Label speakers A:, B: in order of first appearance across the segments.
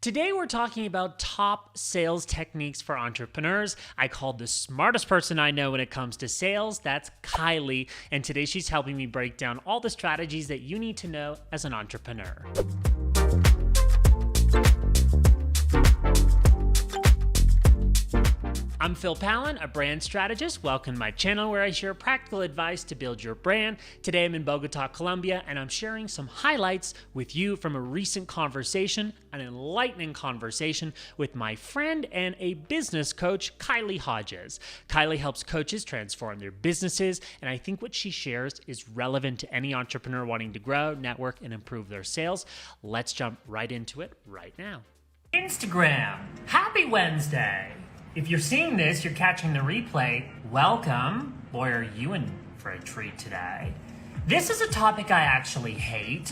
A: Today we're talking about top sales techniques for entrepreneurs. I called the smartest person I know when it comes to sales. That's Kylie. And today she's helping me break down all the strategies that you need to know as an entrepreneur. I'm Phil Pallen, a brand strategist. Welcome to my channel where I share practical advice to build your brand. Today I'm in Bogota, Colombia, and I'm sharing some highlights with you from a recent conversation, an enlightening conversation with my friend and a business coach, Kylie Hodges. Kylie helps coaches transform their businesses, and I think what she shares is relevant to any entrepreneur wanting to grow, network, and improve their sales. Let's jump right into it right now. Instagram, happy Wednesday. If you're seeing this, you're catching the replay, welcome. Boy, are you in for a treat today. This is a topic I actually hate,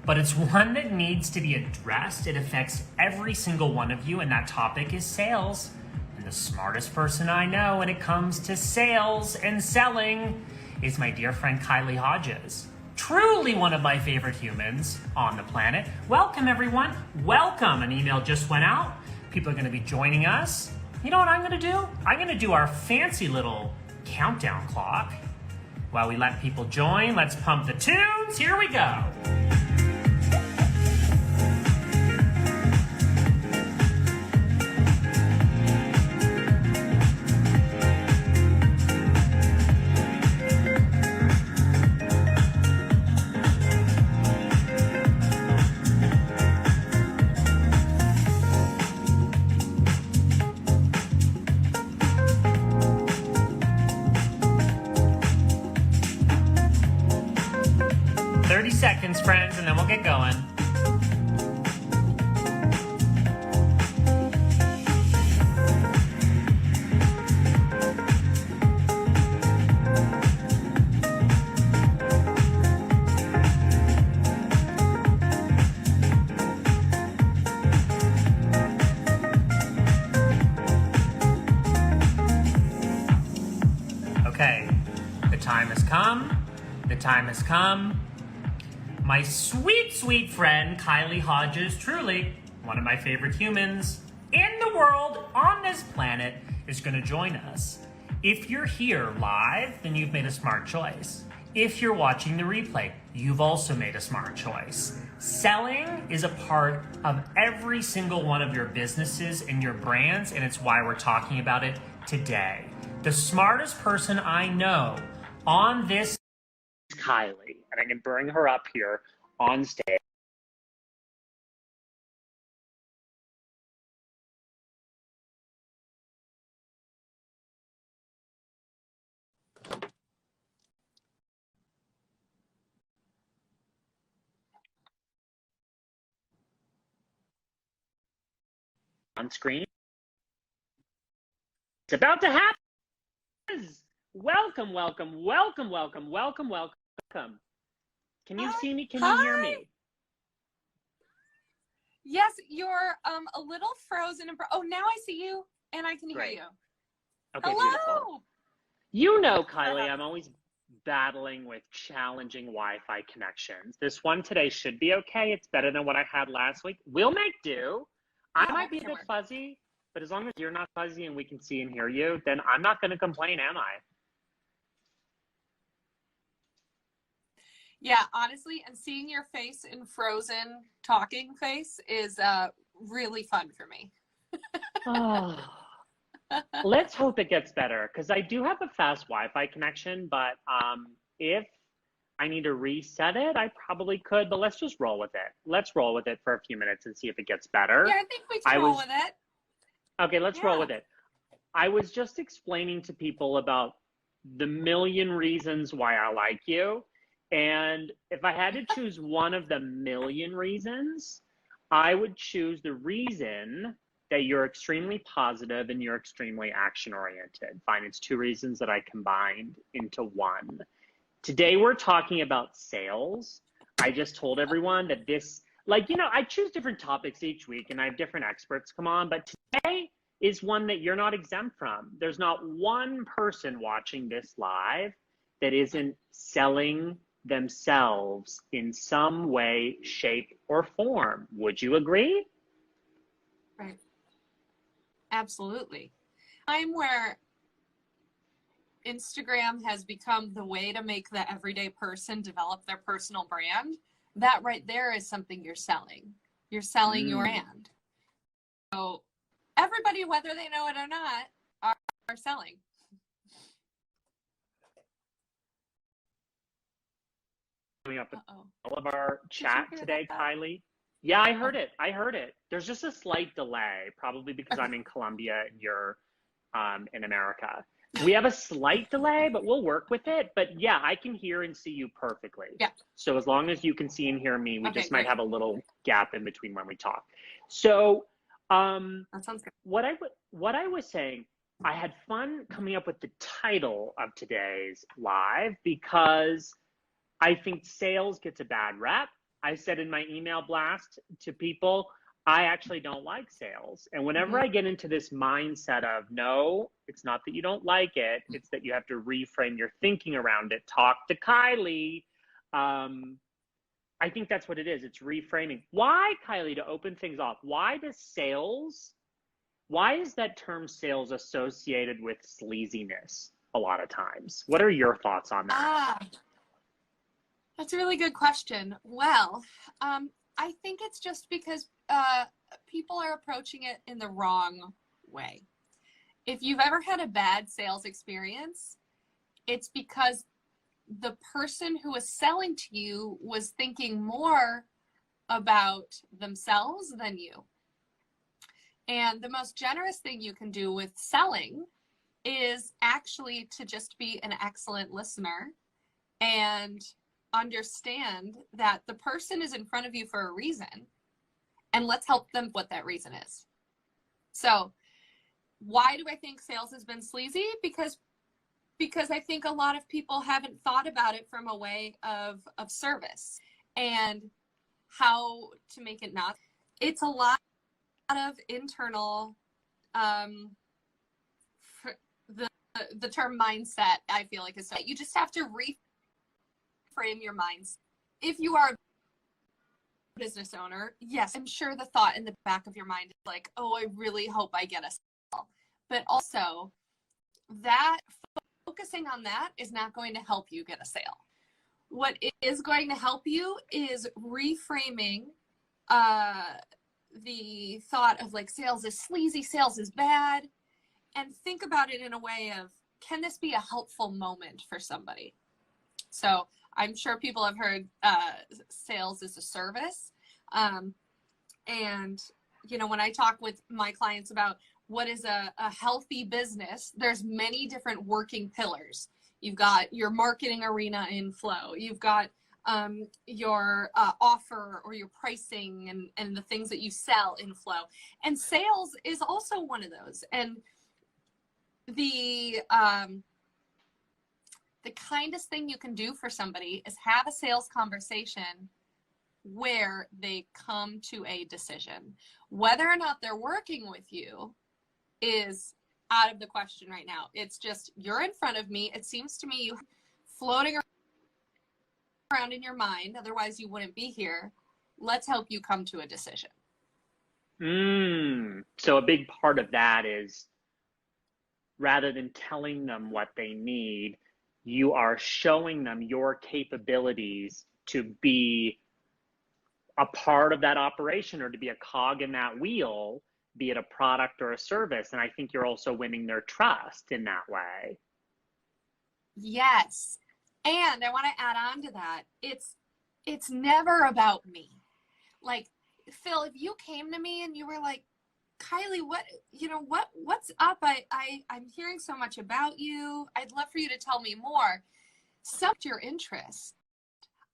A: but it's one that needs to be addressed. It affects every single one of you, and that topic is sales. And the smartest person I know when it comes to sales and selling is my dear friend Kylie Hodges. Truly one of my favorite humans on the planet. Welcome, everyone. Welcome. An email just went out. People are going to be joining us. You know what I'm gonna do? I'm gonna do our fancy little countdown clock. While we let people join, let's pump the tunes. Here we go. Seconds, friends, and then we'll get going. Okay, the time has come. The time has come. My sweet, sweet friend, Kylie Hodges, truly one of my favorite humans in the world on this planet, is going to join us. If you're here live, then you've made a smart choice. If you're watching the replay, you've also made a smart choice. Selling is a part of every single one of your businesses and your brands, and it's why we're talking about it today. The smartest person I know on this Kylie, and I can bring her up here on stage. On screen. It's about to happen. Welcome, welcome, welcome, welcome, welcome, welcome. Can you see me? Can you hear me?
B: Yes, you're a little frozen. Oh, now I see you and I can hear you.
A: Okay,
B: hello.
A: Beautiful. You know, Kylie, I'm always battling with challenging Wi-Fi connections. This one today should be okay. It's better than what I had last week. We'll make do. I might be a bit fuzzy, but as long as you're not fuzzy and we can see and hear you, then I'm not going to complain, am I?
B: Yeah, honestly, and seeing your face in frozen talking face is really fun for me.
A: Oh, let's hope it gets better, because I do have a fast Wi-Fi connection, but if I need to reset it, I probably could, but let's just roll with it. Let's roll with it for a few minutes and see if it gets better.
B: Yeah, I think we can roll with it.
A: Okay, let's roll with it. I was just explaining to people about the million reasons why I like you. And if I had to choose one of the million reasons, I would choose the reason that you're extremely positive and you're extremely action-oriented. Fine, it's two reasons that I combined into one. Today, we're talking about sales. I just told everyone that this, I choose different topics each week and I have different experts come on, but today is one that you're not exempt from. There's not one person watching this live that isn't selling themselves in some way, shape, or form. Would you agree?
B: Absolutely. Time where Instagram has become the way to make the everyday person develop their personal brand, that right there is something you're selling. You're selling your brand. So everybody, whether they know it or not, are selling.
A: Coming up with all of our chat today, Kylie. Yeah, I heard it. There's just a slight delay, probably because I'm in Colombia and you're in America. We have a slight delay, but we'll work with it. But yeah, I can hear and see you perfectly.
B: Yeah.
A: So as long as you can see and hear me, we just might
B: great.
A: have a little gap in between when we talk. So
B: that sounds good.
A: What I was saying, I had fun coming up with the title of today's live because I think sales gets a bad rep. I said in my email blast to people, I actually don't like sales. And whenever I get into this mindset of, no, it's not that you don't like it, it's that you have to reframe your thinking around it. Talk to Kylie. I think that's what it is. It's reframing. Why, Kylie, to open things off, why is that term sales associated with sleaziness a lot of times? What are your thoughts on that?
B: That's a really good question. Well, I think it's just because people are approaching it in the wrong way. If you've ever had a bad sales experience, it's because the person who was selling to you was thinking more about themselves than you. And the most generous thing you can do with selling is actually to just be an excellent listener and understand that the person is in front of you for a reason, and let's help them what that reason is. So why do I think sales has been sleazy? Because I think a lot of people haven't thought about it from a way of service and how to make it not. It's a lot of internal, the term mindset, I feel like, is so you just have to reframe your minds. If you are a business owner, yes, I'm sure the thought in the back of your mind is like, oh, I really hope I get a sale. But also that focusing on that is not going to help you get a sale. What is going to help you is reframing the thought of like sales is sleazy, sales is bad, and think about it in a way of, can this be a helpful moment for somebody? So I'm sure people have heard sales as a service. And, you know, when I talk with my clients about what is a healthy business, there's many different working pillars. You've got your marketing arena in flow. You've got your offer or your pricing and the things that you sell in flow. And sales is also one of those. And the kindest thing you can do for somebody is have a sales conversation where they come to a decision. Whether or not they're working with you is out of the question right now. It's just, you're in front of me. It seems to me you floating around in your mind, otherwise you wouldn't be here. Let's help you come to a decision.
A: So a big part of that is, rather than telling them what they need, you are showing them your capabilities to be a part of that operation or to be a cog in that wheel, be it a product or a service. And I think you're also winning their trust in that way.
B: Yes. And I want to add on to that. It's never about me. Like, Phil, if you came to me and you were like, Kylie, what's up? I'm hearing so much about you. I'd love for you to tell me more. Subject your interest.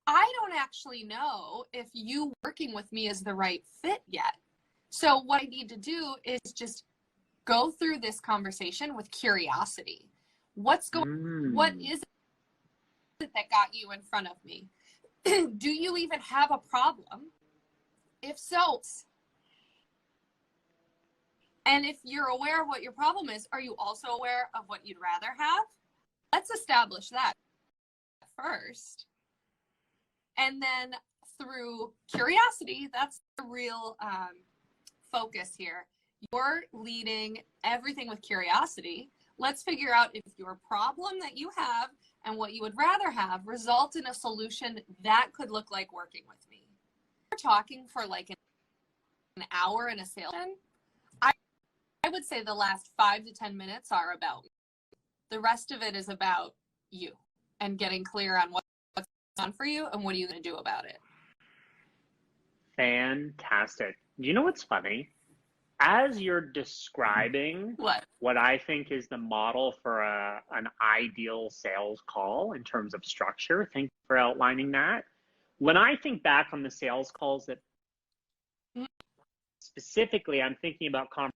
B: I don't actually know if you working with me is the right fit yet. So what I need to do is just go through this conversation with curiosity. What is it that got you in front of me? Do you even have a problem? If so, and if you're aware of what your problem is, are you also aware of what you'd rather have? Let's establish that first. And then through curiosity, that's the real focus here, You're leading everything with curiosity. Let's figure out if your problem that you have and what you would rather have result in a solution that could look like working with me. We're talking for like an hour in a sales session. I would say the last 5 to 10 minutes are about me. The rest of it is about you and getting clear on what's on for you and what are you going to do about it.
C: Fantastic. You know what's funny? As you're describing what I think is the model for an ideal sales call in terms of structure, thank you for outlining that. When I think back on the sales calls that specifically I'm thinking about conversations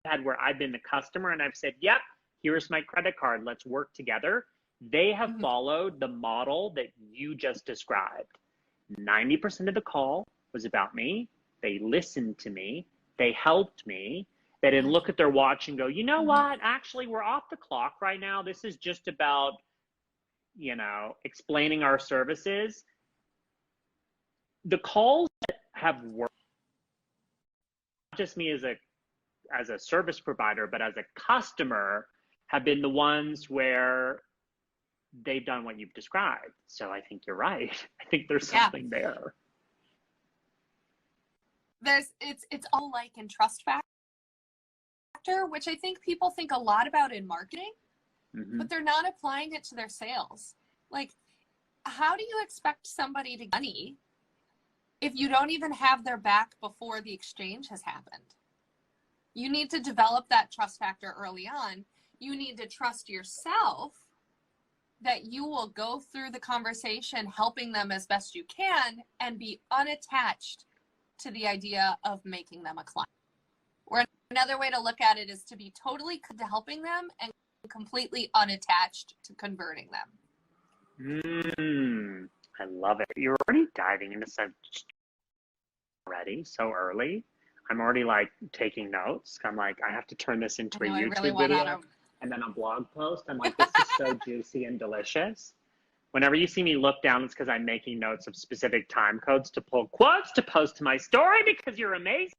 C: I've had where I've been the customer and I've said, yep, here's my credit card, let's work together. They have followed the model that you just described. 90% of the call was about me. They listened to me. They helped me. They didn't look at their watch and go, you know what? Actually, we're off the clock right now. This is just about, explaining our services. The calls that have worked, not just me as a service provider, but as a customer, have been the ones where they've done what you've described. So I think you're right. I think there's something there.
B: It's all like in trust factor, which I think people think a lot about in marketing, but they're not applying it to their sales. Like, how do you expect somebody to get money if you don't even have their back before the exchange has happened? You need to develop that trust factor early on. You need to trust yourself that you will go through the conversation helping them as best you can and be unattached to the idea of making them a client. Or another way to look at it is to be totally committed to helping them and completely unattached to converting them.
C: I love it. You're already diving into such already so early. I'm already like taking notes. I'm like, I have to turn this into a YouTube video and then a blog post. I'm like, this is so juicy and delicious. Whenever you see me look down, it's because I'm making notes of specific time codes to pull quotes to post to my story because you're amazing.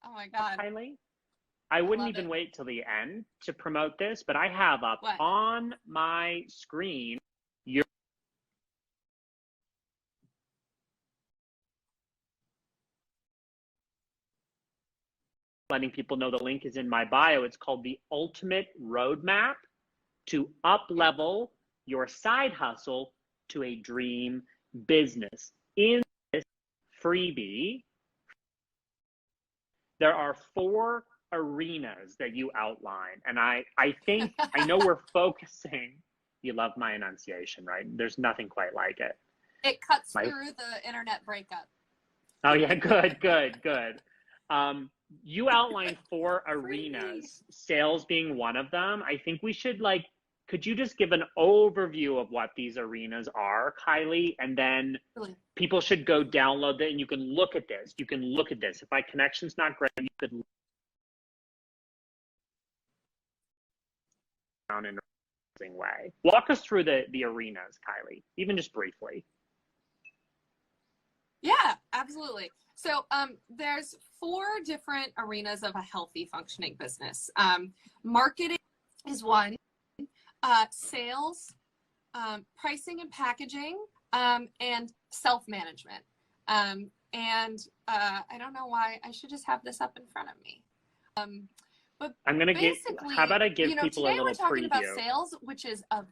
B: Oh my God.
C: Kylie, I wouldn't even wait till the end to promote this, but I have up on my screen your letting people know the link is in my bio. It's called the Ultimate Roadmap to Up-Level Your Side Hustle to a Dream Business. In this freebie, there are 4 arenas that you outline. And I think, I know we're focusing, you love my enunciation, right? There's nothing quite like it.
B: It cuts through the internet breakup.
C: Oh yeah, good. You outlined 4 arenas, sales being one of them. I think we should could you just give an overview of what these arenas are, Kylie? And then people should go download that and you can look at this. You can look at this. If my connection's not great, you could look down in a way. Walk us through the arenas, Kylie, even just briefly.
B: Yeah, absolutely. So there's 4 different arenas of a healthy functioning business. Marketing is one, sales, pricing and packaging, and self-management. I don't know why I should just have this up in front of me. But
C: I'm going to give, how about I give people a little preview. Today
B: we're talking about sales, which is a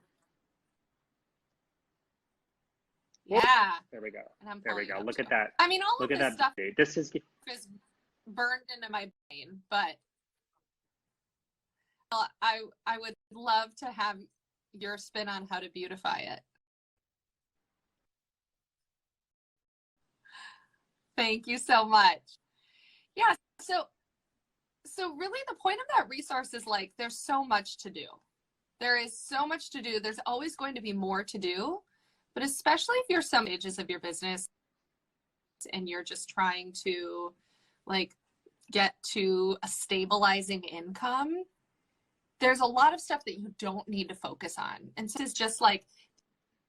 C: There we go.
B: And
C: there we go. Look at that.
B: I mean, all
C: Look
B: of this stuff
C: is
B: burned into my brain, but I would love to have your spin on how to beautify it. Thank you so much. Yeah, so really the point of that resource is there's so much to do. There is so much to do. There's always going to be more to do. But especially if you're some stages of your business and you're just trying to get to a stabilizing income, there's a lot of stuff that you don't need to focus on. And so it's just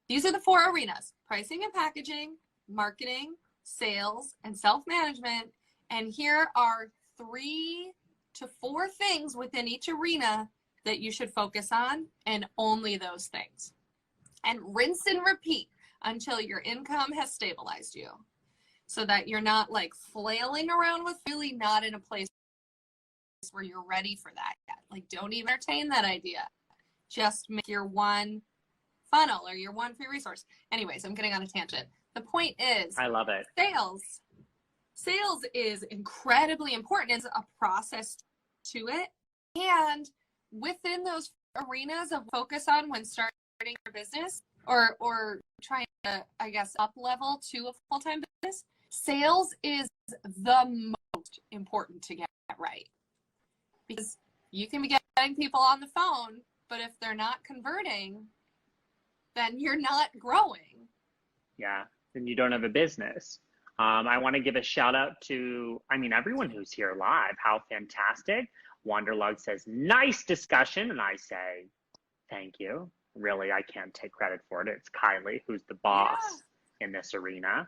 B: these are the 4 arenas: pricing and packaging, marketing, sales, and self-management. And here are 3 to 4 things within each arena that you should focus on, and only those things. And rinse and repeat until your income has stabilized you, so that you're not like flailing around with, really not in a place where you're ready for that yet. Like, don't even entertain that idea. Just make your one funnel or your one free resource. Anyways, I'm getting on a tangent. The point is,
C: I love it.
B: Sales is incredibly important. It's a process to it. And within those arenas of focus on when starting your business or trying to, I guess, up level to a full-time business, sales is the most important to get right. Because you can be getting people on the phone, but if they're not converting, then you're not growing.
C: Yeah, then you don't have a business. I want to give a shout out to, everyone who's here live. How fantastic. Wanderlug says, nice discussion. And I say, thank you. Really, I can't take credit for it. It's Kylie, who's the boss in this arena.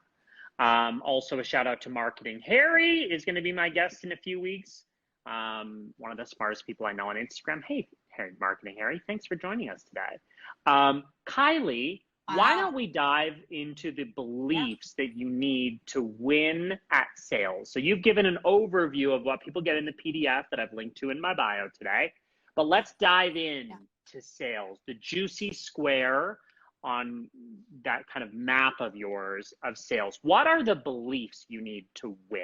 C: Also a shout out to Marketing Harry is going to be my guest in a few weeks. One of the smartest people I know on Instagram. Hey, Marketing Harry, thanks for joining us today. Kylie, why don't we dive into the beliefs that you need to win at sales? So you've given an overview of what people get in the PDF that I've linked to in my bio today, but let's dive in to sales, the juicy square on that kind of map of yours of sales. What are the beliefs you need to win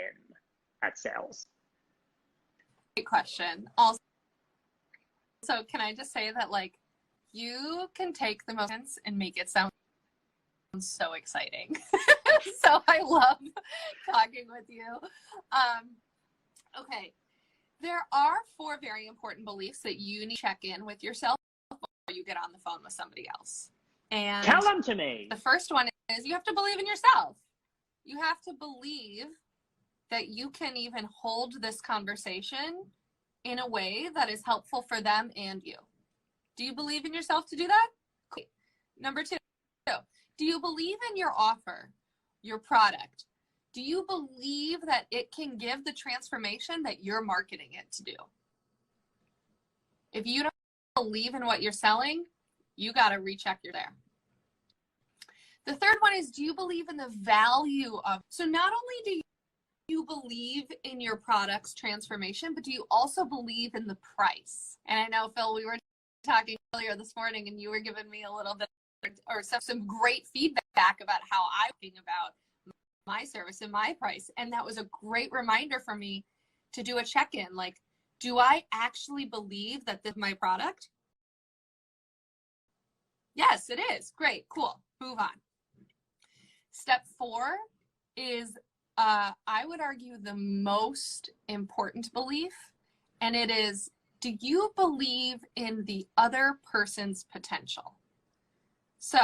C: at sales?
B: Great question. Also, can I just say that, like, you can take the most and make it sound so exciting. So I love talking with you. Okay. There are 4 very important beliefs that you need to check in with yourself before you get on the phone with somebody else. And
C: tell them to me.
B: The first one is you have to believe in yourself. You have to believe that you can even hold this conversation in a way that is helpful for them and you. Do you believe in yourself to do that? Cool. Number 2, do you believe in your offer, your product? Do you believe that it can give the transformation that you're marketing it to do? If you don't believe in what you're selling, you got to recheck you're there. The third one is, do you believe in the value of, so not only do you believe in your product's transformation, but do you also believe in the price? And I know, Phil, we were talking earlier this morning and you were giving me a little bit or some great feedback about how I'm thinking about my service and my price. And that was a great reminder for me to do a check-in. Like, do I actually believe that this is my product? Yes, it is. Great, cool. Move on. Step 4 is, I would argue, the most important belief. And it is, do you believe in the other person's potential? So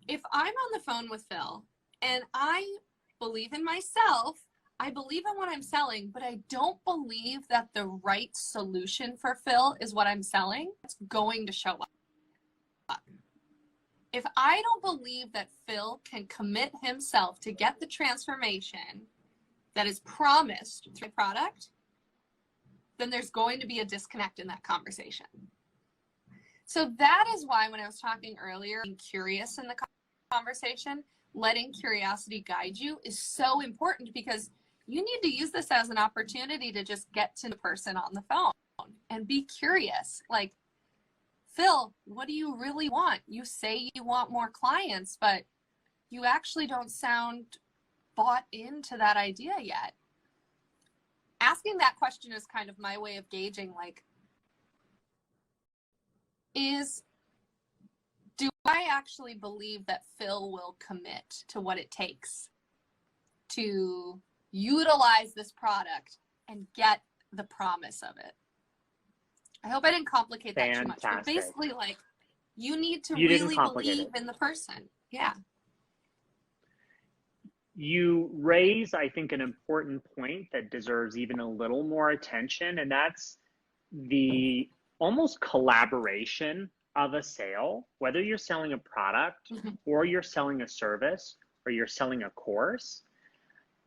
B: if I'm on the phone with Phil and I believe in myself, I believe in what I'm selling, but I don't believe that the right solution for Phil is what I'm selling, it's going to show up. If I don't believe that Phil can commit himself to get the transformation that is promised through the product, then there's going to be a disconnect in that conversation. So that is why when I was talking earlier, being curious in the conversation, letting curiosity guide you is so important, because you need to use this as an opportunity to just get to the person on the phone and be curious. Like, Phil, what do you really want? You say you want more clients, but you actually don't sound bought into that idea yet. Asking that question is kind of my way of gauging, like, do I actually believe that Phil will commit to what it takes to utilize this product and get the promise of it? I hope I didn't complicate that too much. But basically, like, you need to really believe in the person. Yeah.
C: You raise, I think, an important point that deserves even a little more attention, and that's the almost collaboration of a sale, whether you're selling a product or you're selling a service or you're selling a course.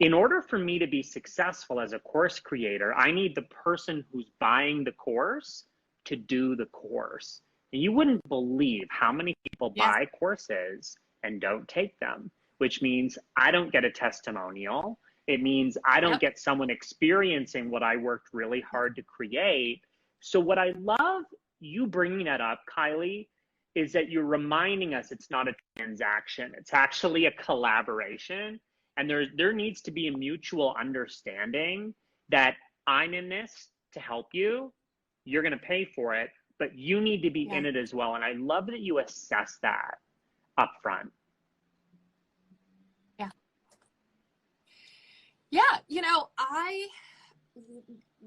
C: In order for me to be successful as a course creator, I need the person who's buying the course to do the course. And you wouldn't believe how many people
B: Yes.
C: buy courses and don't take them, which means I don't get a testimonial. It means I don't get someone experiencing what I worked really hard to create. So what I love you bringing that up, Kylie, is that you're reminding us it's not a transaction. It's actually a collaboration. And there needs to be a mutual understanding that I'm in this to help you. You're going to pay for it, but you need to be in it as well. And I love that you assess that up front.
B: Yeah. Yeah.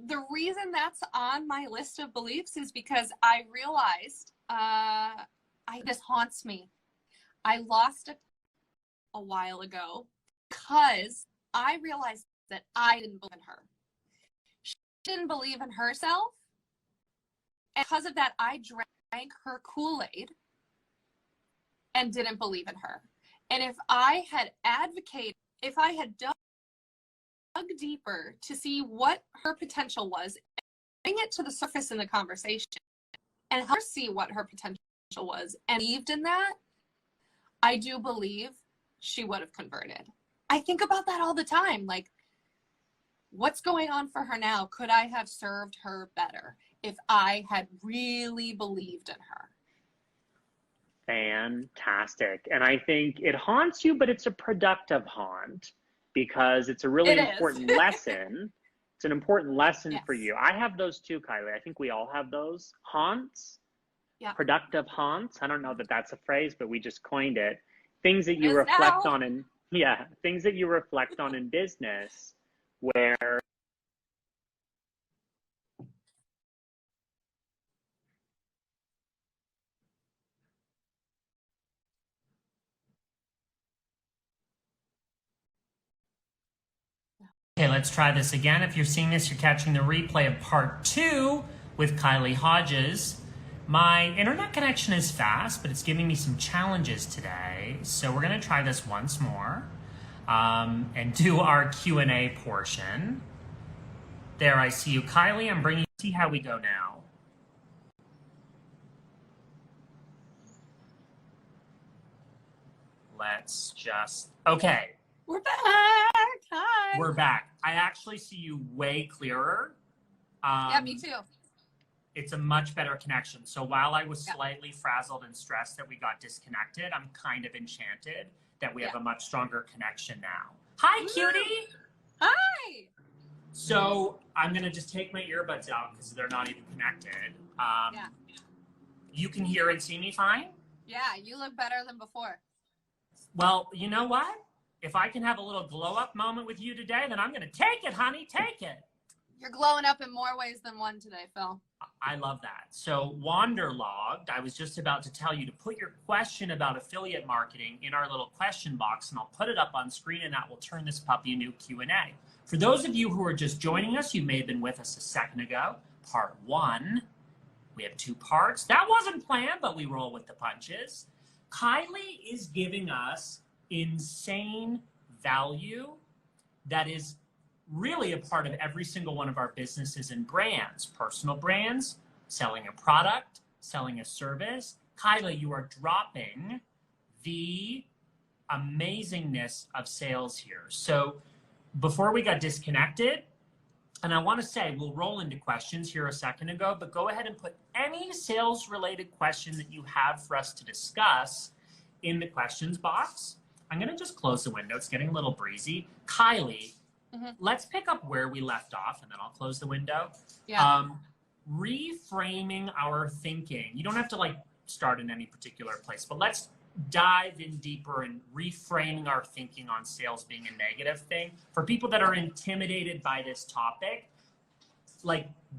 B: The reason that's on my list of beliefs is because I realized this haunts me. I lost it a while ago because I realized that I didn't believe in her. She didn't believe in herself. And because of that, I drank her Kool-Aid and didn't believe in her. And if I had advocated, if I had dug deeper to see what her potential was, bring it to the surface in the conversation and help her see what her potential was and believed in that, I do believe she would have converted. I think about that all the time. Like, what's going on for her now? Could I have served her better if I had really believed in her?
C: Fantastic. And I think it haunts you, but it's a productive haunt because it's a really important lesson. It's an important lesson for you. I have those too, Kylie. I think we all have those haunts. Yeah. Productive haunts. I don't know that that's a phrase, but we just coined it. Things that you reflect on in, things that you reflect on in business where
A: Okay, let's try this again. If you're seeing this, you're catching the replay of part 2 with Kylie Hodges. My internet connection is fast, but it's giving me some challenges today. So we're gonna try this once more and do our Q&A portion. There, I see you, Kylie. I'm bringing, see how we go now. Let's just, okay.
B: We're back. Hi.
A: We're back. I actually see you way clearer.
B: Yeah, me too.
A: It's a much better connection. So while I was slightly frazzled and stressed that we got disconnected, I'm kind of enchanted that we have a much stronger connection now. Hi, cutie.
B: Hi.
A: So I'm going to just take my earbuds out because they're not even connected. You can hear and see me fine?
B: Yeah, you look better than before.
A: Well, you know what? If I can have a little glow up moment with you today, then I'm going to take it, honey. Take it.
B: You're glowing up in more ways than one today, Phil.
A: I love that. So Wanderlogged, I was just about to tell you to put your question about affiliate marketing in our little question box, and I'll put it up on screen, and that will turn this puppy into Q&A. For those of you who are just joining us, you may have been with us a second ago. Part 1. We have 2 parts. That wasn't planned, but we roll with the punches. Kylie is giving us insane value that is really a part of every single one of our businesses and brands, personal brands, selling a product, selling a service. Kylie, you are dropping the amazingness of sales here. So before we got disconnected, and I want to say we'll roll into questions here a second ago, but go ahead and put any sales related question that you have for us to discuss in the questions box. I'm going to just close the window. It's getting a little breezy. Kylie, let's pick up where we left off, and then I'll close the window. Reframing our thinking. You don't have to start in any particular place, but let's dive in deeper and reframing our thinking on sales being a negative thing. For people that are intimidated by this topic,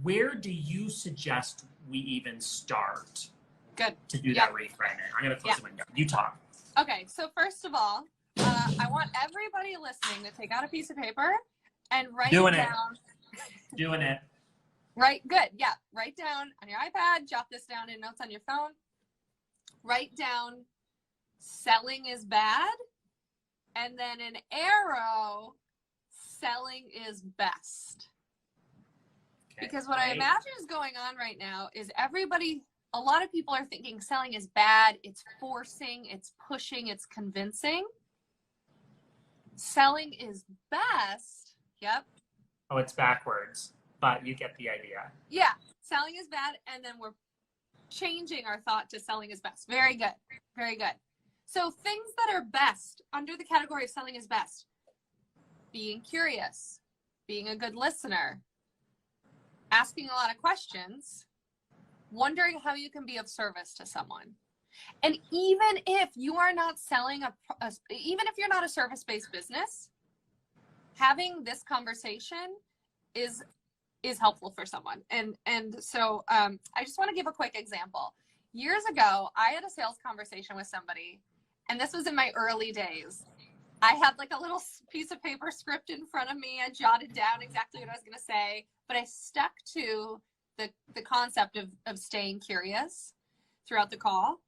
A: where do you suggest we even start to do that reframing? I'm going to close the window. You talk.
B: Okay, so first of all, I want everybody listening to take out a piece of paper and write down.
A: Doing it.
B: Right, good. Yeah, write down on your iPad, jot this down in notes on your phone. Write down selling is bad, and then an arrow selling is best.
A: Okay,
B: Because what I
A: right?
B: imagine is going on right now is a lot of people are thinking selling is bad, it's forcing, it's pushing, it's convincing. Selling is best. Yep.
A: Oh, it's backwards, but you get the idea.
B: Yeah, selling is bad, and then we're changing our thought to selling is best. Very good. Very good. So things that are best under the category of selling is best: being curious, being a good listener, asking a lot of questions, wondering how you can be of service to someone. And even if you are not selling even if you're not a service-based business, having this conversation is helpful for someone. And so I just want to give a quick example. Years ago, I had a sales conversation with somebody, and this was in my early days. I had like a little piece of paper script in front of me. I jotted down exactly what I was going to say, but I stuck to the concept of staying curious throughout the call.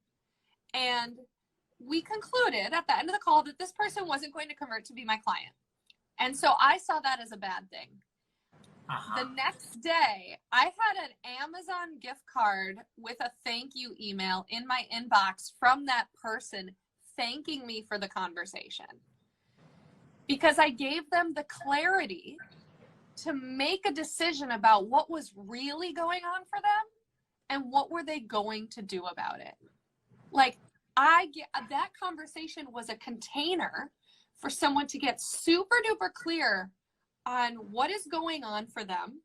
B: And we concluded at the end of the call that this person wasn't going to convert to be my client. And so I saw that as a bad thing. The next day, I had an Amazon gift card with a thank you email in my inbox from that person thanking me for the conversation, because I gave them the clarity to make a decision about what was really going on for them and what were they going to do about it. Like, that conversation was a container for someone to get super duper clear on what is going on for them,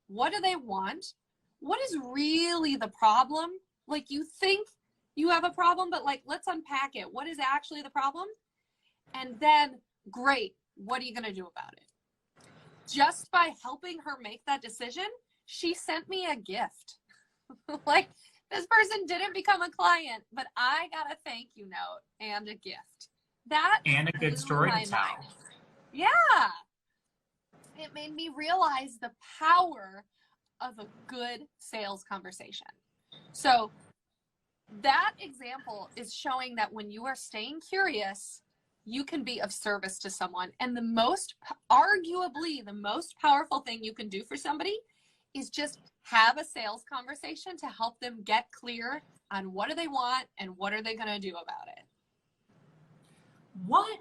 B: what do they want, what is really the problem. Like, you think you have a problem, but like, let's unpack it. What is actually the problem? And then, great, what are you going to do about it? Just by helping her make that decision, she sent me a gift. Like, this person didn't become a client, but I got a thank you note and a gift. That
A: And a good story to tell.
B: mind. Yeah. It made me realize the power of a good sales conversation. So that example is showing that when you are staying curious, you can be of service to someone. And arguably the most powerful thing you can do for somebody is just have a sales conversation to help them get clear on what do they want and what are they going to do about it.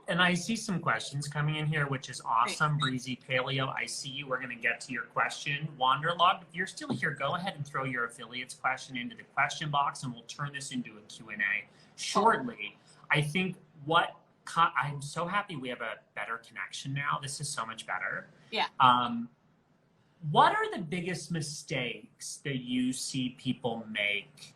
A: And I see some questions coming in here, which is awesome. Breezy Paleo, I see you. We're going to get to your question. Wanderlog, if you're still here, go ahead and throw your affiliates question into the question box, and we'll turn this into a Q&A shortly. I think I'm so happy we have a better connection now. This is so much better.
B: Yeah.
A: What are the biggest mistakes that you see people make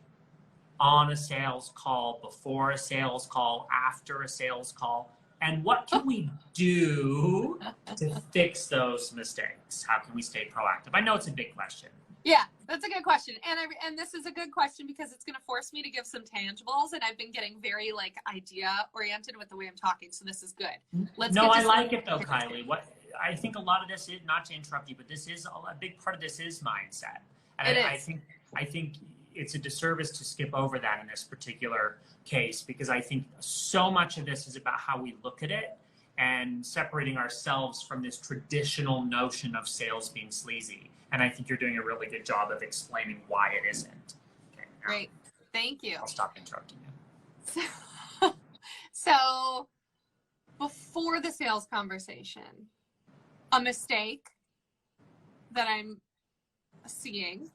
A: on a sales call, before a sales call, after a sales call? And what can we do to fix those mistakes? How can we stay proactive? I know it's a big question.
B: Yeah, that's a good question. And this is a good question because it's going to force me to give some tangibles. And I've been getting very idea oriented with the way I'm talking. So this is good.
A: I like it though, Kylie. I think a lot of this is, not to interrupt you, but this is a big part of this is mindset. And I think it's a disservice to skip over that in this particular case, because I think so much of this is about how we look at it and separating ourselves from this traditional notion of sales being sleazy. And I think you're doing a really good job of explaining why it isn't. Okay,
B: great. Thank you.
A: I'll stop interrupting you.
B: So before the sales conversation, a mistake that I'm seeing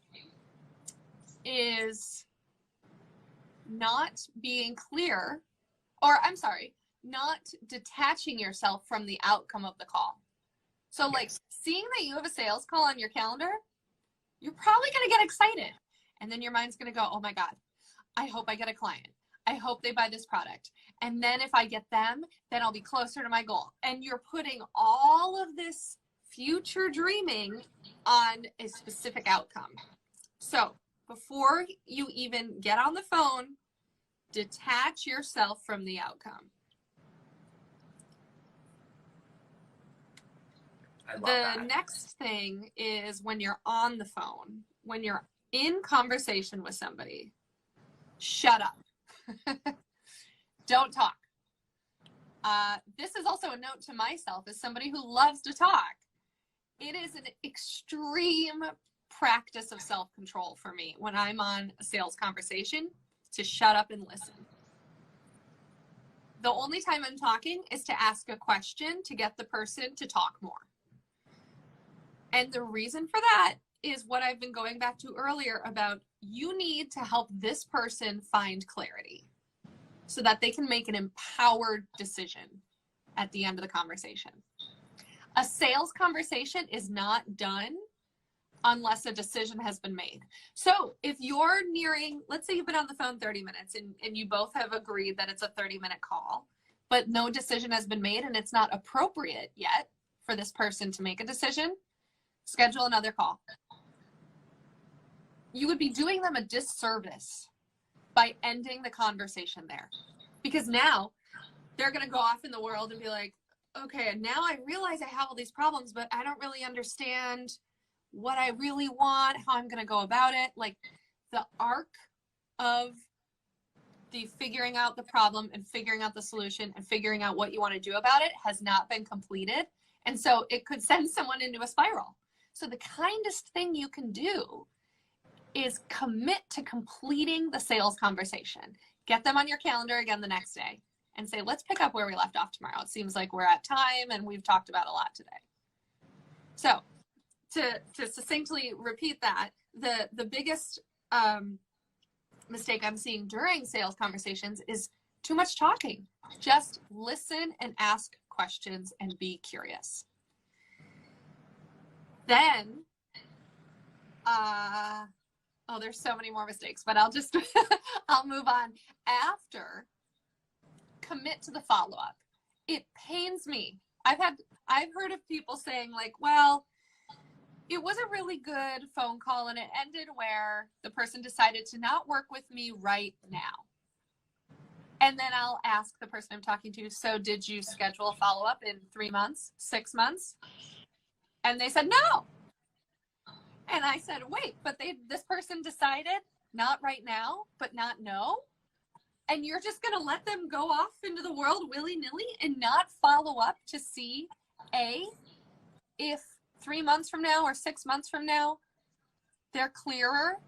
B: is not being clear, not detaching yourself from the outcome of the call. So seeing that you have a sales call on your calendar, you're probably going to get excited. And then your mind's going to go, oh my God, I hope I get a client. I hope they buy this product. And then if I get them, then I'll be closer to my goal. And you're putting all of this future dreaming on a specific outcome. So before you even get on the phone, detach yourself from the outcome. The next thing is when you're on the phone, when you're in conversation with somebody, shut up. Don't talk. This is also a note to myself as somebody who loves to talk. It is an extreme practice of self-control for me when I'm on a sales conversation to shut up and listen. The only time I'm talking is to ask a question to get the person to talk more. And the reason for that is what I've been going back to earlier about you need to help this person find clarity so that they can make an empowered decision at the end of the conversation. A sales conversation is not done unless a decision has been made. So if you're nearing, let's say you've been on the phone 30 minutes and you both have agreed that it's a 30-minute call, but no decision has been made and it's not appropriate yet for this person to make a decision, schedule another call. You would be doing them a disservice by ending the conversation there. Because now they're going to go off in the world and be like, okay, now I realize I have all these problems, but I don't really understand what I really want, how I'm going to go about it. Like the arc of the figuring out the problem and figuring out the solution and figuring out what you want to do about it has not been completed. And so it could send someone into a spiral. So the kindest thing you can do is commit to completing the sales conversation. Get them on your calendar again the next day and say, let's pick up where we left off tomorrow. It seems like we're at time and we've talked about a lot today. So to succinctly repeat that, the biggest mistake I'm seeing during sales conversations is too much talking. Just listen and ask questions and be curious. Then, there's so many more mistakes, but I'll just, I'll move on. After, commit to the follow-up. It pains me. I've heard of people saying like, well, it was a really good phone call and it ended where the person decided to not work with me right now. And then I'll ask the person I'm talking to, so did you schedule a follow-up in 3 months, 6 months? And they said, no. And I said, wait, but this person decided not right now, but not no. And you're just going to let them go off into the world willy-nilly and not follow up to see, if 3 months from now or 6 months from now, they're clearer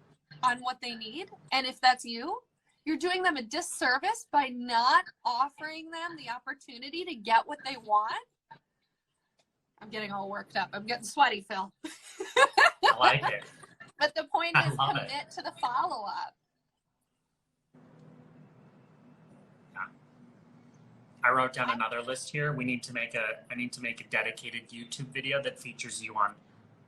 B: on what they need. And if that's you, you're doing them a disservice by not offering them the opportunity to get what they want. I'm getting all worked up. I'm getting sweaty, Phil.
C: I like it.
B: But the point is commit to the follow-up.
C: I wrote down another list here. I need to make a dedicated YouTube video that features you on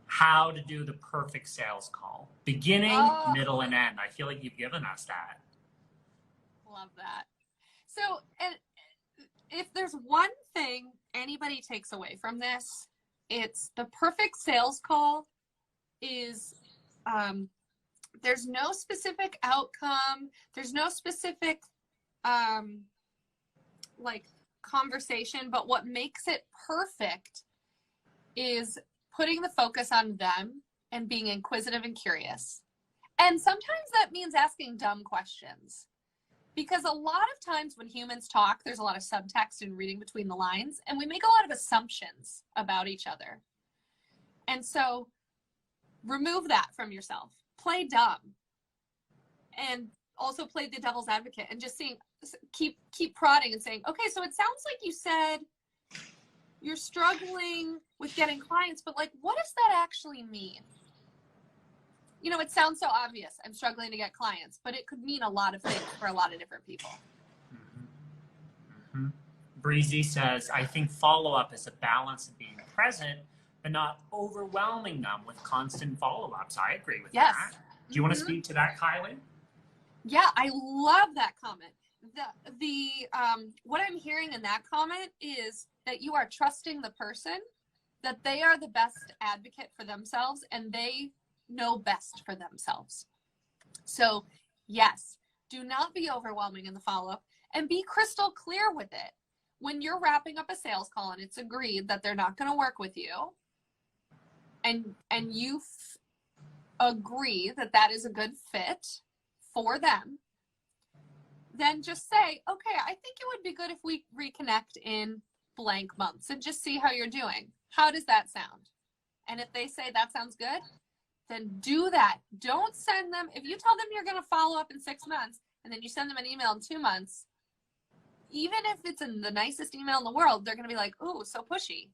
C: how to do the perfect sales call. Beginning, middle, and end. I feel like you've given us that.
B: Love that. So, and if there's one thing anybody takes away from this, it's the perfect sales call is, there's no specific outcome. There's no specific, like conversation, but what makes it perfect is putting the focus on them and being inquisitive and curious. And sometimes that means asking dumb questions, because a lot of times when humans talk, there's a lot of subtext and reading between the lines, and we make a lot of assumptions about each other. And so remove that from yourself. Play dumb. And also play the devil's advocate and just keep prodding and saying, okay, so it sounds like you said you're struggling with getting clients, but like, what does that actually mean? You know, it sounds so obvious. I'm struggling to get clients, but it could mean a lot of things for a lot of different people.
C: Mm-hmm. Mm-hmm. Breezy says, I think follow-up is a balance of being present, but not overwhelming them with constant follow-ups. I agree with that. Do you want to speak to that, Kylie?
B: Yeah, I love that comment. What I'm hearing in that comment is that you are trusting the person, that they are the best advocate for themselves and they know best for themselves. So yes, do not be overwhelming in the follow-up and be crystal clear with it. When you're wrapping up a sales call and it's agreed that they're not going to work with you and you agree that that is a good fit for them, then just say, okay, I think it would be good if we reconnect in blank months and just see how you're doing. How does that sound? And if they say that sounds good, then do that. Don't send them, if you tell them you're going to follow up in 6 months and then you send them an email in 2 months, even if it's in the nicest email in the world, they're going to be like, ooh, so pushy.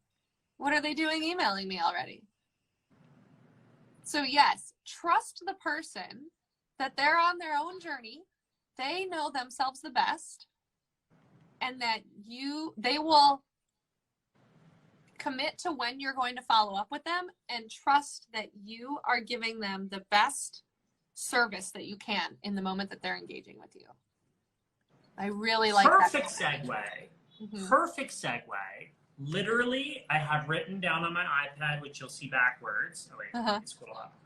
B: What are they doing emailing me already? So yes, trust the person that they're on their own journey. They know themselves the best, and that they will commit to when you're going to follow up with them, and trust that you are giving them the best service that you can in the moment that they're engaging with you. I really like that.
A: Perfect segue. Mm-hmm. Perfect segue. Literally, I have written down on my iPad, which you'll see backwards. Oh, wait, let me scroll up.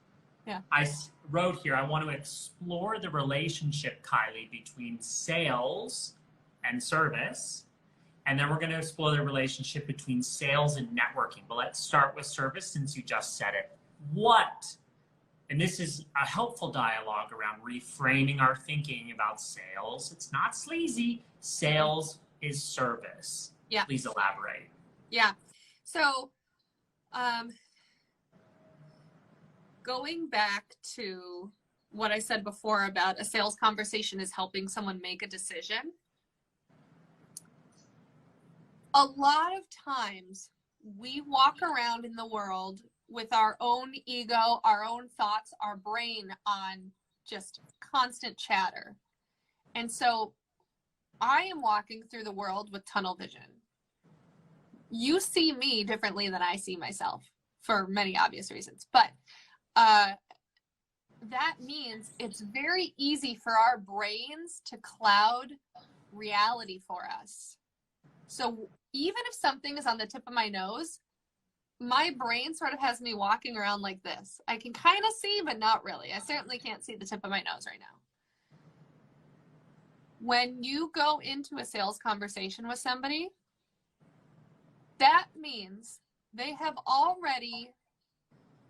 B: Yeah.
A: I wrote here, I want to explore the relationship, Kylie, between sales and service. And then we're going to explore the relationship between sales and networking. But let's start with service, since you just said it. And this is a helpful dialogue around reframing our thinking about sales. It's not sleazy. Sales is service.
B: Yeah.
A: Please elaborate.
B: Yeah. So, going back to what I said before about a sales conversation is helping someone make a decision. A lot of times we walk around in the world with our own ego, our own thoughts, our brain on just constant chatter. And so I am walking through the world with tunnel vision. You see me differently than I see myself for many obvious reasons. But that means it's very easy for our brains to cloud reality for us. So even if something is on the tip of my nose, my brain sort of has me walking around like this. I can kind of see, but not really. I certainly can't see the tip of my nose right now. When you go into a sales conversation with somebody, that means they have already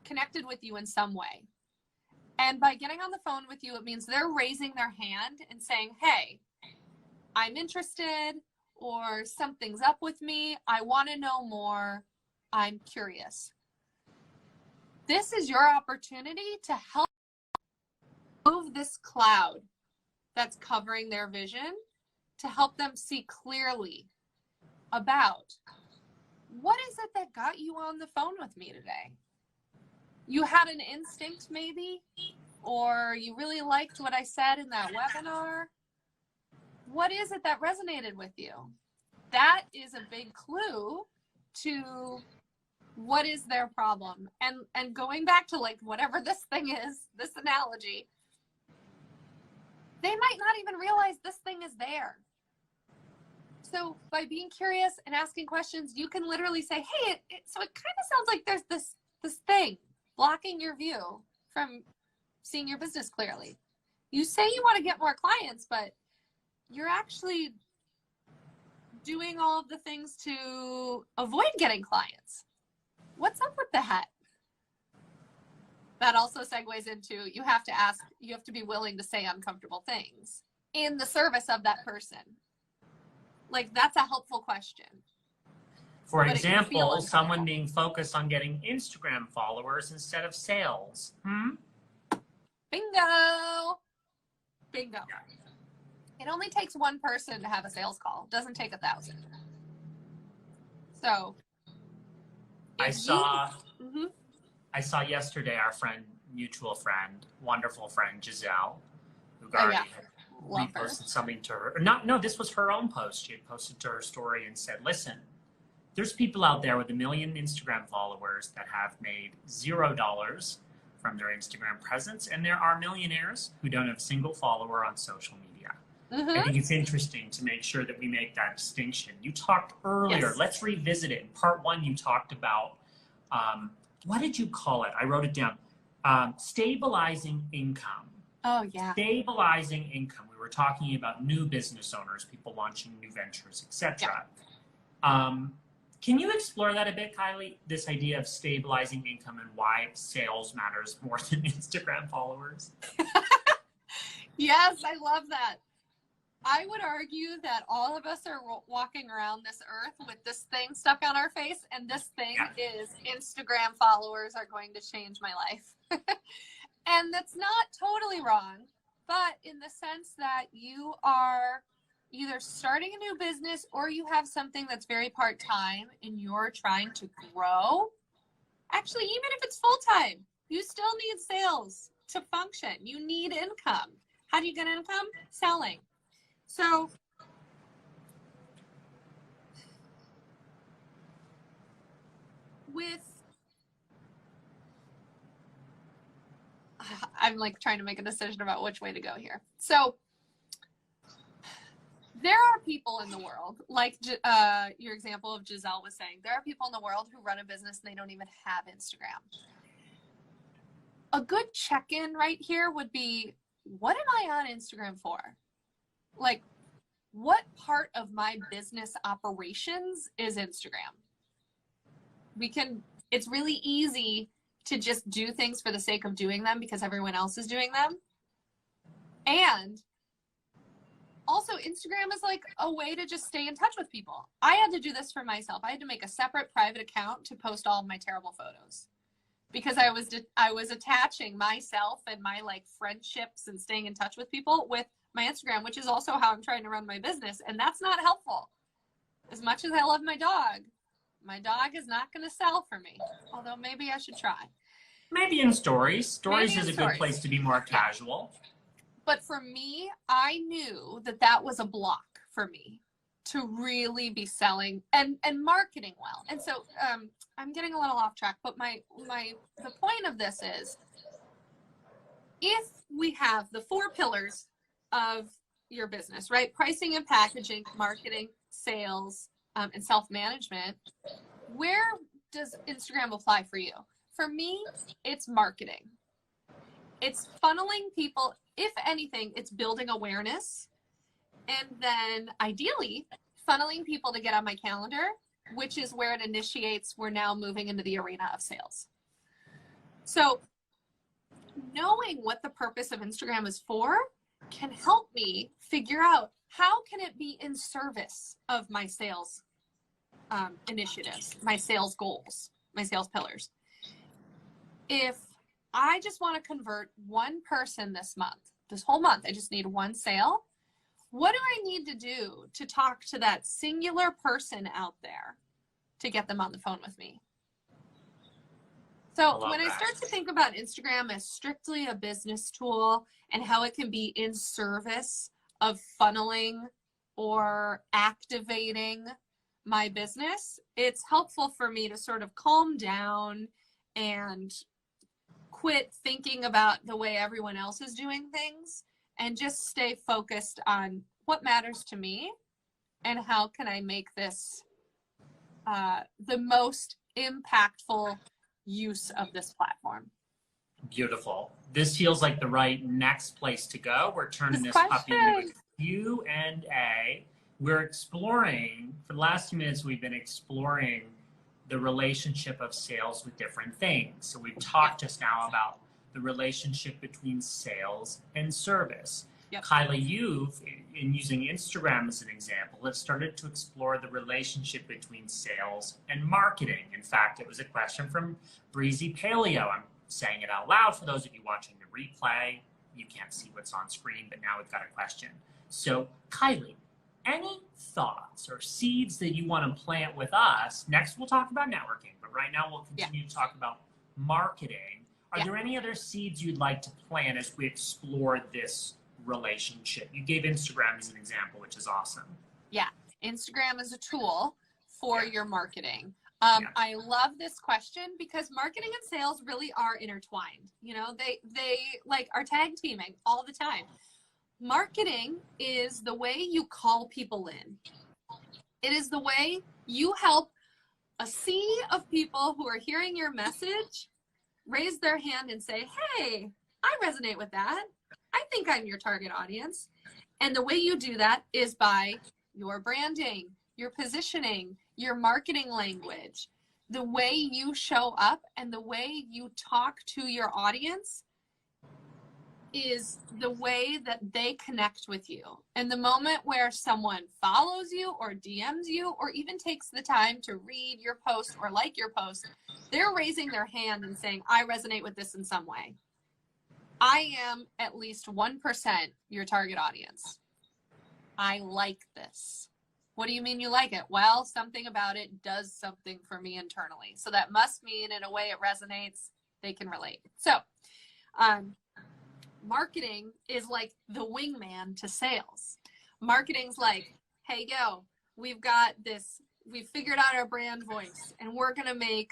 B: connected with you in some way. And by getting on the phone with you, it means they're raising their hand and saying, hey, I'm interested, or something's up with me. I want to know more. I'm curious. This is your opportunity to help move this cloud that's covering their vision, to help them see clearly about what is it that got you on the phone with me today. You had an instinct maybe, or you really liked what I said in that webinar. What is it that resonated with you? That is a big clue to what is their problem. And going back to like whatever this thing is, this analogy, they might not even realize this thing is there. So by being curious and asking questions, you can literally say, hey, so it kind of sounds like there's this thing blocking your view from seeing your business clearly. You say you want to get more clients, but you're actually doing all of the things to avoid getting clients. What's up with that? That also segues into you have to be willing to say uncomfortable things in the service of that person. Like, that's a helpful question.
A: For example, someone being focused on getting Instagram followers instead of sales.
B: Bingo. Bingo.
A: Yeah.
B: It only takes one person to have a sales call. It doesn't take 1,000. So
A: I saw yesterday our mutual friend, wonderful friend Giselle, who already reposted something to her. No, this was her own post. She had posted to her story and said, listen, there's people out there with 1 million Instagram followers that have made $0 from their Instagram presence, and there are millionaires who don't have a single follower on social media. I think it's interesting to make sure that we make that distinction. You talked earlier, let's revisit it. In part 1, you talked about, what did you call it? I wrote it down. Stabilizing income.
B: Oh, yeah.
A: Stabilizing income. We were talking about new business owners, people launching new ventures, etc. Yeah. Can you explore that a bit, Kylie? This idea of stabilizing income and why sales matters more than Instagram followers?
B: Yes, I love that. I would argue that all of us are walking around this earth with this thing stuck on our face, and this thing is Instagram followers are going to change my life. And that's not totally wrong, but in the sense that you are either starting a new business or you have something that's very part-time and you're trying to grow. Actually, even if it's full-time, you still need sales to function. You need income. How do you get income? Selling. So I'm like trying to make a decision about which way to go here. So there are people in the world, like your example of Giselle was saying, there are people in the world who run a business and they don't even have Instagram. A good check-in right here would be, what am I on Instagram for? Like, what part of my business operations is Instagram? It's really easy to just do things for the sake of doing them because everyone else is doing them. And also, Instagram is like a way to just stay in touch with people. I had to do this for myself. I had to make a separate private account to post all of my terrible photos because I was attaching myself and my like friendships and staying in touch with people with my Instagram, which is also how I'm trying to run my business. And that's not helpful. As much as I love my dog is not going to sell for me. Although maybe I should try.
A: Maybe in stories. Stories is a good place to be more casual.
B: But for me, I knew that was a block for me to really be selling and marketing well. And so I'm getting a little off track, but the point of this is, if we have the 4 pillars of your business, right? Pricing and packaging, marketing, sales, and self-management, where does Instagram apply for you? For me, it's marketing. It's funneling people. If anything, it's building awareness. And then ideally, funneling people to get on my calendar, which is where it initiates. We're now moving into the arena of sales. So knowing what the purpose of Instagram is for can help me figure out how can it be in service of my sales initiatives, my sales goals, my sales pillars. If I just want to convert one person this whole month, I just need one sale. What do I need to do to talk to that singular person out there to get them on the phone with me? So when I start to think about Instagram as strictly a business tool and how it can be in service of funneling or activating my business, it's helpful for me to sort of calm down and quit thinking about the way everyone else is doing things and just stay focused on what matters to me and how can I make this the most impactful use of this platform.
A: Beautiful. This feels like the right next place to go. We're turning this puppy into a Q&A. We're exploring, for the last 2 minutes, we've been exploring the relationship of sales with different things. So we've talked just now about the relationship between sales and service.
B: Yep.
A: Kylie, you've, in using Instagram as an example, have started to explore the relationship between sales and marketing. In fact, it was a question from Breezy Paleo. I'm saying it out loud for those of you watching the replay. You can't see what's on screen, but now we've got a question. So, Kylie, any thoughts or seeds that you want to plant with us? Next, we'll talk about networking, but right now we'll continue to talk about marketing. Are there any other seeds you'd like to plant as we explore this relationship? You gave Instagram as an example, which is awesome.
B: Yeah, Instagram is a tool for your marketing. I love this question because marketing and sales really are intertwined. You know, they like are tag teaming all the time. Marketing is the way you call people in. It is the way you help a sea of people who are hearing your message raise their hand and say, hey, I resonate with that. I think I'm your target audience. And the way you do that is by your branding, your positioning, your marketing language, the way you show up and the way you talk to your audience is the way that they connect with you. And the moment where someone follows you or DMs you or even takes the time to read your post or like your post, they're raising their hand and saying, I resonate with this in some way. I am at least 1% your target audience. I like this. What do you mean you like it? Well, something about it does something for me internally. So that must mean in a way it resonates, they can relate. So, marketing is like the wingman to sales. Marketing's like, hey, yo, we've got this, we've figured out our brand voice, and we're going to make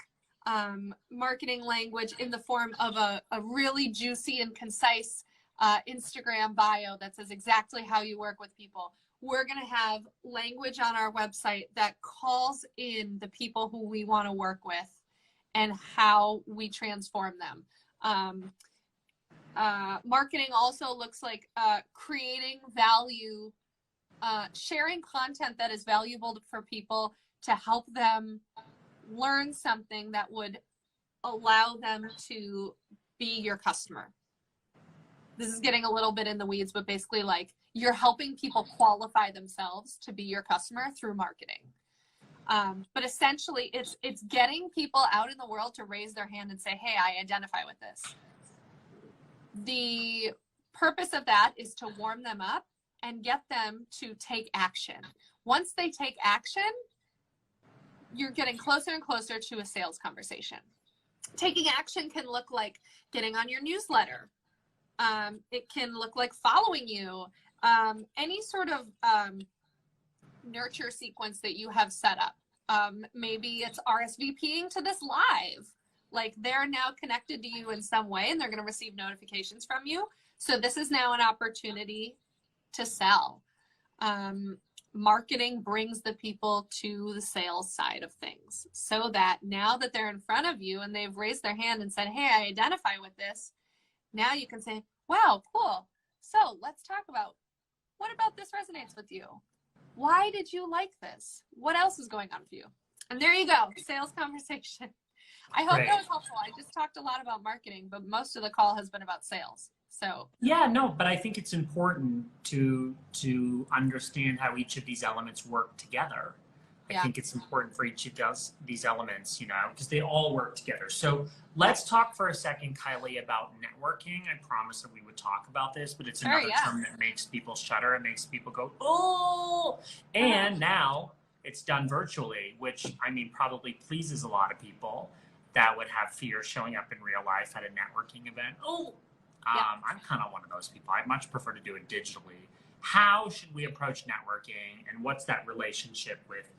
B: marketing language in the form of a really juicy and concise Instagram bio that says exactly how you work with people. We're going to have language on our website that calls in the people who we want to work with and how we transform them. Marketing also looks like creating value, sharing content that is valuable for people to help them learn something that would allow them to be your customer. This is getting a little bit in the weeds, but basically like you're helping people qualify themselves to be your customer through marketing. But essentially it's getting people out in the world to raise their hand and say, hey, I identify with this. The purpose of that is to warm them up and get them to take action. Once they take action, you're getting closer and closer to a sales conversation. Taking action can look like getting on your newsletter. It can look like following you. Any sort of nurture sequence that you have set up. Maybe it's RSVPing to this live. Like they're now connected to you in some way and they're going to receive notifications from you. So this is now an opportunity to sell. Marketing brings the people to the sales side of things so that now that they're in front of you and they've raised their hand and said, hey, I identify with this. Now you can say, wow, cool. So let's talk about, what about this resonates with you? Why did you like this? What else is going on with you? And there you go, sales conversation. I hope that was helpful. I just talked a lot about marketing, but most of the call has been about sales. So
A: yeah, no, but I think it's important to understand how each of these elements work together. I think it's important for each of these elements, you know, because they all work together. So let's talk for a second, Kylie, about networking. I promised that we would talk about this, but it's another term that makes people shudder. It makes people go, oh, and now it's done virtually, which I mean, probably pleases a lot of people that would have fear showing up in real life at a networking event. I'm kind of one of those people. I'd much prefer to do it digitally. How should we approach networking, and what's that relationship with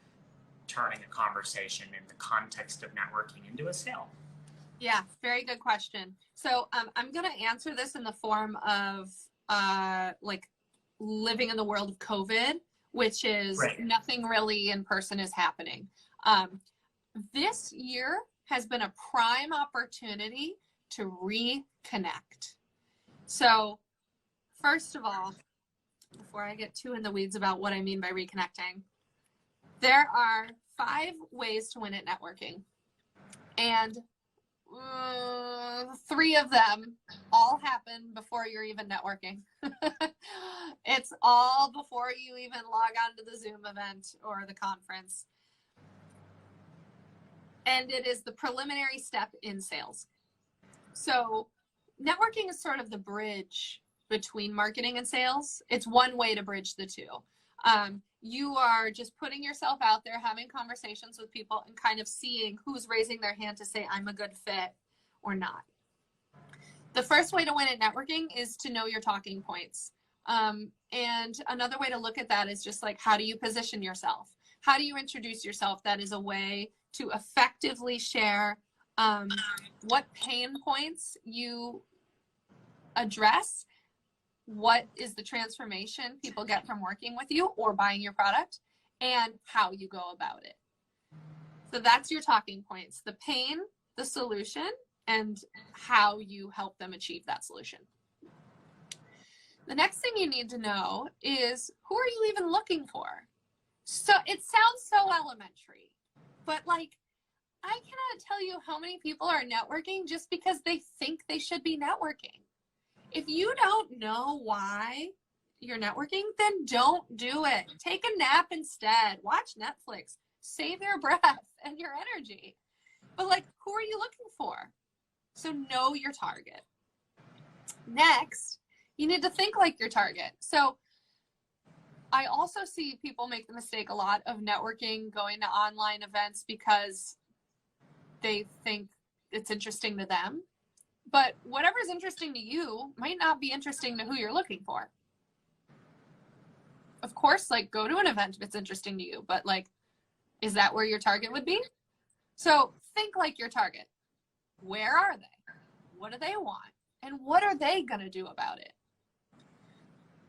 A: turning a conversation in the context of networking into a sale?
B: Yeah, very good question. So I'm going to answer this in the form of like living in the world of COVID, which is nothing really in person is happening. This year has been a prime opportunity to reconnect. So first of all, before I get too in the weeds about what I mean by reconnecting, there are 5 ways to win at networking. And 3 of them all happen before you're even networking. It's all before you even log on to the Zoom event or the conference. And it is the preliminary step in sales. So networking is sort of the bridge between marketing and sales. It's one way to bridge the two. You are just putting yourself out there, having conversations with people and kind of seeing who's raising their hand to say, I'm a good fit or not. The first way to win at networking is to know your talking points. And another way to look at that is just like, how do you position yourself? How do you introduce yourself? That is a way to effectively share what pain points you address, what is the transformation people get from working with you or buying your product, and how you go about it. So that's your talking points: the pain, the solution, and how you help them achieve that solution. The next thing you need to know is, who are you even looking for? So it sounds so elementary, but like, I cannot tell you how many people are networking just because they think they should be networking. If you don't know why you're networking, then don't do it. Take a nap instead. Watch Netflix. Save your breath and your energy. But like, who are you looking for? So know your target. Next, you need to think like your target. So I also see people make the mistake a lot of networking, going to online events because they think it's interesting to them. But whatever's interesting to you might not be interesting to who you're looking for. Of course, like, go to an event if it's interesting to you, but like, is that where your target would be? So think like your target. Where are they? What do they want? And what are they going to do about it?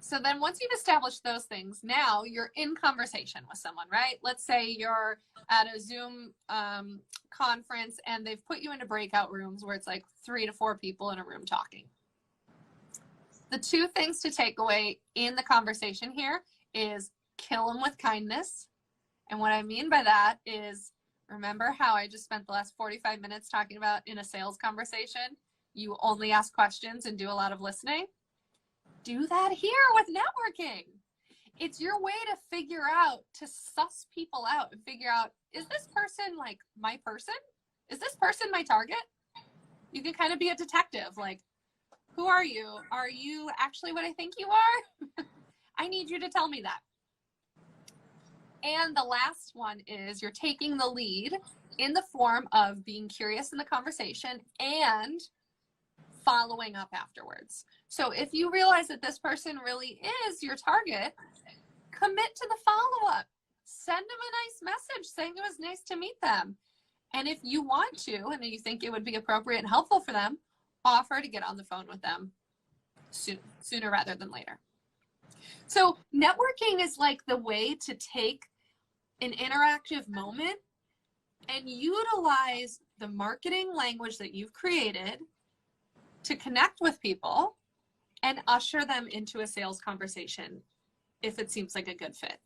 B: So then once you've established those things, now you're in conversation with someone, right? Let's say you're at a Zoom conference and they've put you into breakout rooms where it's like 3 to 4 people in a room talking. The 2 things to take away in the conversation here is kill them with kindness. And what I mean by that is, remember how I just spent the last 45 minutes talking about in a sales conversation, you only ask questions and do a lot of listening? Do that here with networking. It's your way to figure out, to suss people out and figure out, is this person like my person? Is this person my target? You can kind of be a detective, like, who are you? Are you actually what I think you are? I need you to tell me that. And the last one is you're taking the lead in the form of being curious in the conversation and following up afterwards. So if you realize that this person really is your target, commit to the follow-up. Send them a nice message saying it was nice to meet them. And if you want to, and you think it would be appropriate and helpful for them, offer to get on the phone with them sooner rather than later. So networking is like the way to take an interactive moment and utilize the marketing language that you've created to connect with people and usher them into a sales conversation if it seems like a good fit.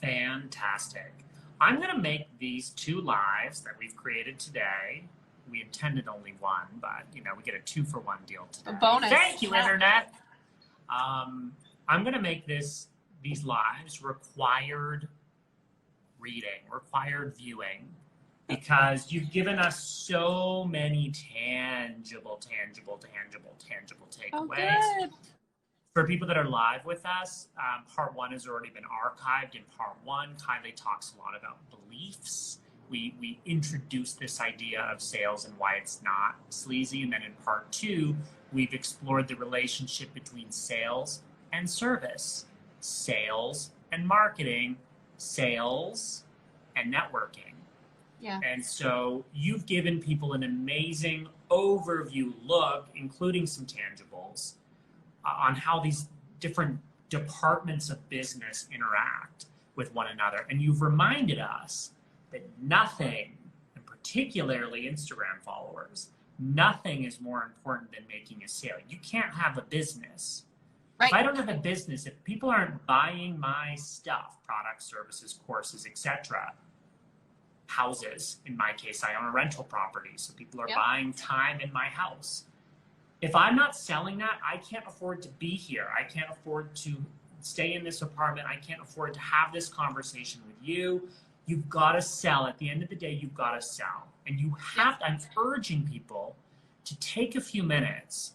A: Fantastic. I'm going to make these 2 lives that we've created today. We intended only 1, but we get a 2-for-1 deal today.
B: A bonus.
A: Thank you, Internet. I'm going to make these lives required reading, required viewing, because you've given us so many tangible takeaways.
B: Oh, good.
A: For people that are live with us, part 1 has already been archived. In part 1, Kylie talks a lot about beliefs. We introduced this idea of sales and why it's not sleazy. And then in part 2, we've explored the relationship between sales and service, sales and marketing, sales and networking.
B: Yeah.
A: And so you've given people an amazing overview look, including some tangibles, on how these different departments of business interact with one another. And you've reminded us that nothing, and particularly Instagram followers, nothing is more important than making a sale. You can't have a business.
B: Right.
A: If I don't have a business, if people aren't buying my stuff, products, services, courses, etc., houses, in my case, I own a rental property, so people are buying time in my house. If I'm not selling that, I can't afford to be here. I can't afford to stay in this apartment. I can't afford to have this conversation with you. You've got to sell. At the end of the day, you've got to sell. And you have to, I'm urging people to take a few minutes,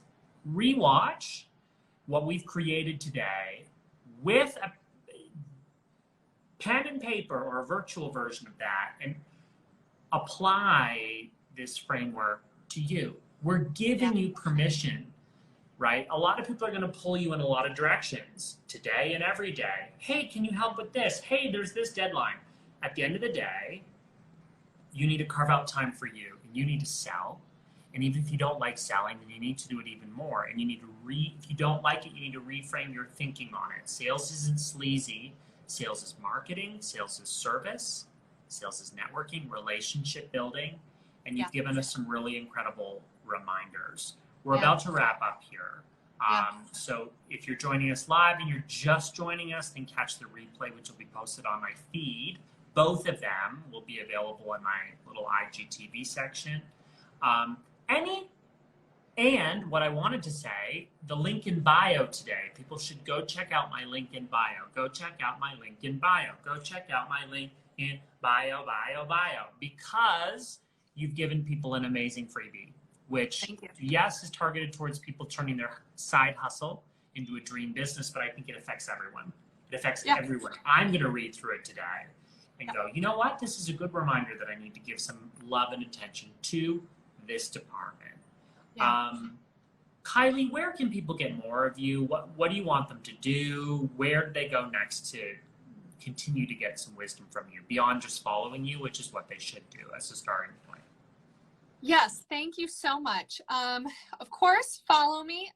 A: rewatch what we've created today with a pen and paper or a virtual version of that, and apply this framework to you. We're giving you permission, right? A lot of people are going to pull you in a lot of directions today and every day. Hey, can you help with this? Hey, there's this deadline. At the end of the day, you need to carve out time for you, and you need to sell. And even if you don't like selling, then you need to do it even more. And you need to if you don't like it, you need to reframe your thinking on it. Sales isn't sleazy. Sales is marketing. Sales is service. Sales is networking, relationship building. And you've given us some really incredible reminders. We're about to wrap up here. So if you're joining us live and you're just joining us, then catch the replay, which will be posted on my feed. Both of them will be available in my little IGTV section. Any And what I wanted to say, the link in bio today, people should go check out my link in bio. Go check out my link in bio. Go check out my link in bio, because you've given people an amazing freebie, which, yes, is targeted towards people turning their side hustle into a dream business, but I think it affects everyone. It affects everyone. I'm going to read through it today and go, you know what? This is a good reminder that I need to give some love and attention to this department. Kylie, where can people get more of you? What do you want them to do? Where do they go next to continue to get some wisdom from you beyond just following you, which is what they should do as a starting point?
B: Yes, thank you so much. Of course, follow me.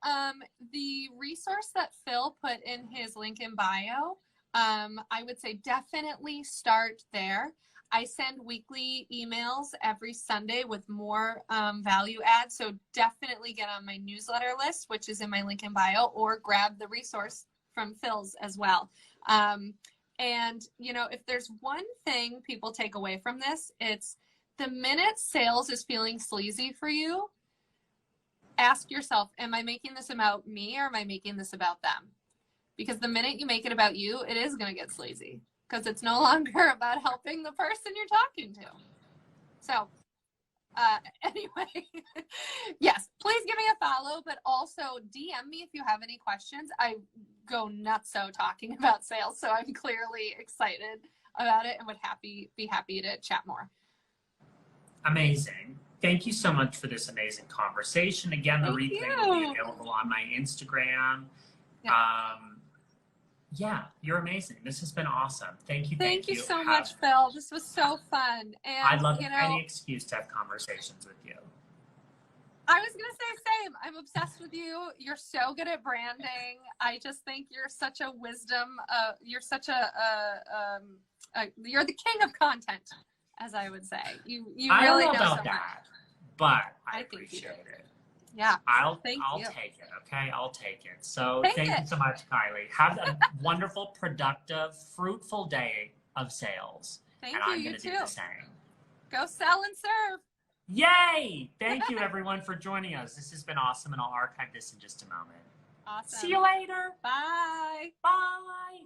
B: The resource that Phil put in his link in bio, I would say definitely start there. I send weekly emails every Sunday with more value adds, so definitely get on my newsletter list, which is in my link in bio, or grab the resource from Phil's as well. And, you know, if there's one thing people take away from this, it's the minute sales is feeling sleazy for you, ask yourself, am I making this about me or am I making this about them? Because the minute you make it about you, it is going to get sleazy because it's no longer about helping the person you're talking to. So anyway, yes, please give me a follow, but also DM me if you have any questions. I go nuts talking about sales, so I'm clearly excited about it and would be happy to chat more.
A: Amazing. Thank you so much for this amazing conversation. Again, the replay will be available on my Instagram. Yeah, you're amazing. This has been awesome. Thank you.
B: Thank you so much, Phil. This was so fun. And
A: I'd love any excuse to have conversations with you.
B: I was going to say same. I'm obsessed with you. You're so good at branding. I just think you're such a wisdom. You're such you're the king of content, as I would say. You really know
A: about
B: so
A: that,
B: much.
A: But I appreciate it.
B: Yeah.
A: I'll take it. Okay. I'll take it. So thank you so much, Kylie. Have a wonderful, productive, fruitful day of sales.
B: Thank you.
A: I'm going to do the same.
B: Go sell and serve.
A: Yay! Thank you, everyone, for joining us. This has been awesome, and I'll archive this in just a moment.
B: Awesome.
A: See you later.
B: Bye.
A: Bye.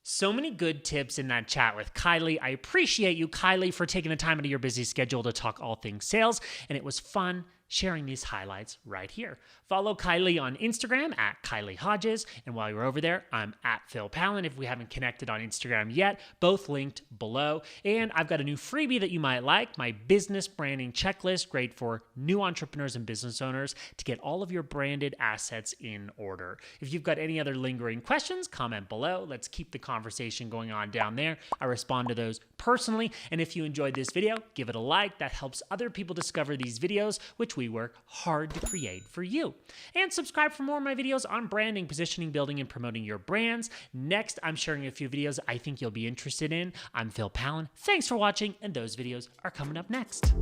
A: So many good tips in that chat with Kylie. I appreciate you, Kylie, for taking the time out of your busy schedule to talk all things sales, and it was fun sharing these highlights right here. Follow Kylie on Instagram at Kylie Hodges. And while you're over there, I'm at Phil Pallen. If we haven't connected on Instagram yet, both linked below. And I've got a new freebie that you might like, my business branding checklist, great for new entrepreneurs and business owners to get all of your branded assets in order. If you've got any other lingering questions, comment below. Let's keep the conversation going on down there. I respond to those personally. And if you enjoyed this video, give it a like. That helps other people discover these videos, which we work hard to create for you. And subscribe for more of my videos on branding, positioning, building, and promoting your brands. Next, I'm sharing a few videos I think you'll be interested in. I'm Phil Pallen. Thanks for watching, and those videos are coming up next.